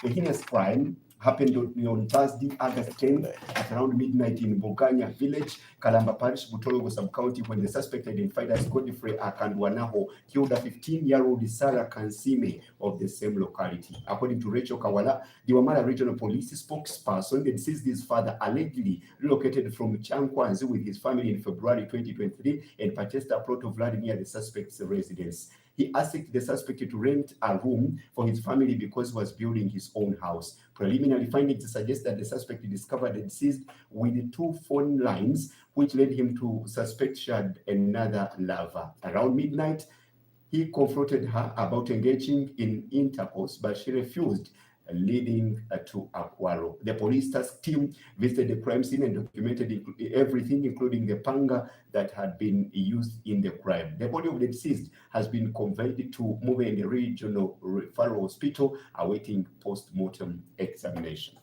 The heinous crime happened on Thursday, August 10th at around midnight in Boganya village, Kalamba Parish, Butologo sub-county, when the suspect identified as Godfrey Akandwanaho killed a 15-year-old Sarah Kansime of the same locality. According to Rachel Kawala, the Wamala Regional Police spokesperson, the deceased's father allegedly relocated from Chankwanzi with his family in February 2023 and purchased a plot of land near the suspect's residence. He asked the suspect to rent a room for his family because he was building his own house. Preliminary findings suggest that the suspect discovered the deceased with 2 phone lines, which led him to suspect she had another lover. Around midnight, he confronted her about engaging in intercourse, but she refused, leading to a quarrel. The police task team visited the crime scene and documented everything, including the panga that had been used in the crime. The body of the deceased has been conveyed to Mubende Regional Referral Hospital, awaiting post-mortem examination.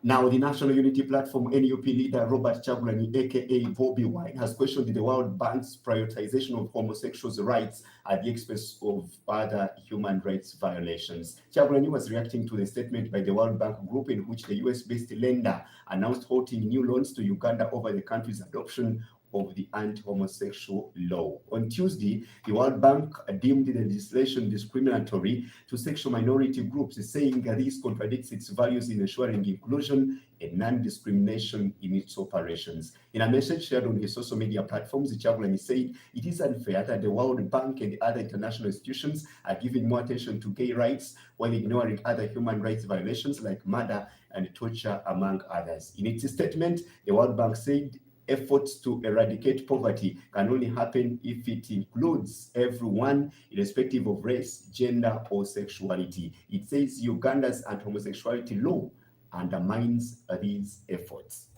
Now, the National Unity Platform NUP leader Robert Chagulanyi, aka Bobby Wine, has questioned the World Bank's prioritization of homosexuals' rights at the expense of other human rights violations. Chagulanyi was reacting to the statement by the World Bank Group in which the US-based lender announced halting new loans to Uganda over the country's adoption of the anti-homosexual law. On Tuesday, the World Bank deemed the legislation discriminatory to sexual minority groups, saying that this contradicts its values in ensuring inclusion and non-discrimination in its operations. In a message shared on his social media platforms, Chagulanyi said it is unfair that the World Bank and other international institutions are giving more attention to gay rights while ignoring other human rights violations like murder and torture, among others. In its statement, the World Bank said efforts to eradicate poverty can only happen if it includes everyone, irrespective of race, gender, or sexuality. It says Uganda's anti-homosexuality law undermines these efforts.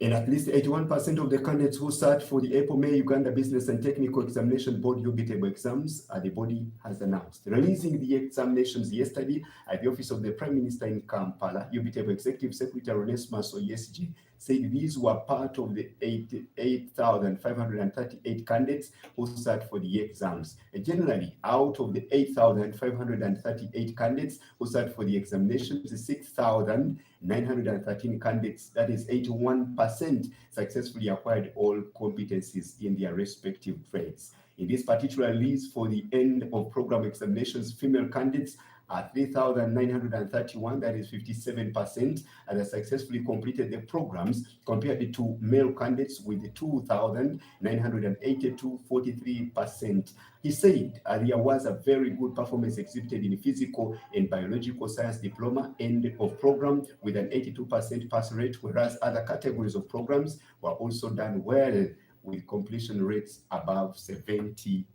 And at least 81% of the candidates who sat for the April-May Uganda Business and Technical Examination Board UBTEB exams, the body has announced. Releasing the examinations yesterday at the office of the Prime Minister in Kampala, UBTEB Executive Secretary Onesmus Oyesije said these were part of the 8,538 candidates who sat for the exams. And generally, out of the 8,538 candidates who sat for the examinations, 6,913 candidates, that is 81%, successfully acquired all competencies in their respective trades. In this particular release for the end of program examinations, female candidates are 3,931, that is 57%, that successfully completed the programs, compared to male candidates with 2,982, 43%. He said there was a very good performance exhibited in physical and biological science diploma end of program with an 82% pass rate, whereas other categories of programs were also done well with completion rates above 70%.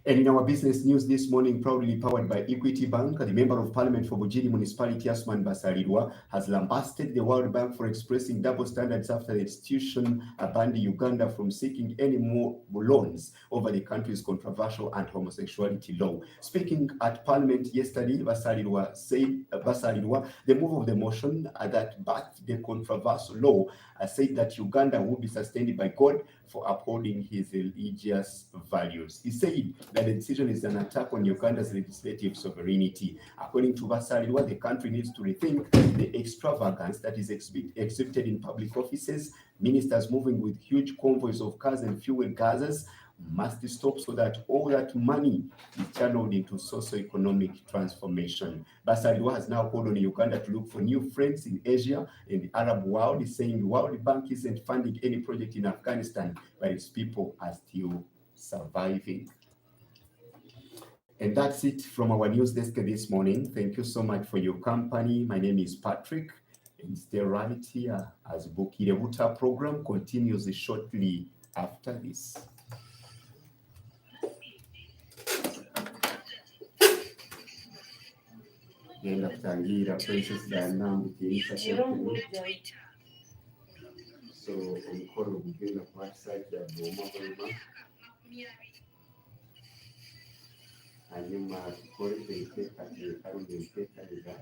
And in our business news this morning, proudly powered by Equity Bank, the Member of Parliament for Bugiri Municipality, Asman Basalirwa, has lambasted the World Bank for expressing double standards after the institution banned Uganda from seeking any more loans over the country's controversial anti-homosexuality law. Speaking at Parliament yesterday, Basalirwa said, the move of the motion that backed the controversial law said that Uganda will be sustained by God for upholding his religious values. He said that the decision is an attack on Uganda's legislative sovereignty. According to Basalirwa, the country needs to rethink the extravagance that is exhibited in public offices. Ministers moving with huge convoys of cars and fuel gases must stop so that all that money is channeled into socio-economic transformation. Basalirwa has now called on Uganda to look for new friends in Asia and the Arab world, saying the World Bank isn't funding any project in Afghanistan, but its people are still surviving. And that's it from our news desk this morning. Thank you so much for your company. My name is Patrick, and stay right here as Bukirebuta program continues shortly after this. Genda kutangira Princess Diana mutirisha shakuru. So umukoro ugenda ku website ya Boma Boma. Hanyuma tukore kwiteka karundi kwiteka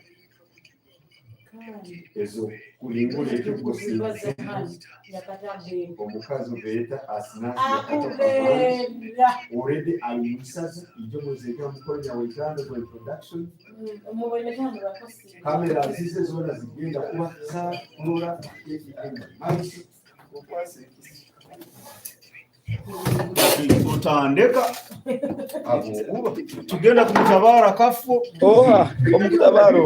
ezo kulingula ekikusinze omukazi beeta asinasi already alimusaza ijjo muzeka mukonya wetano kwa production kamera zise zona zigenda kuba za kulora maisi ukwase tutandeka abo tugenda kumutabara kafo omukutabaro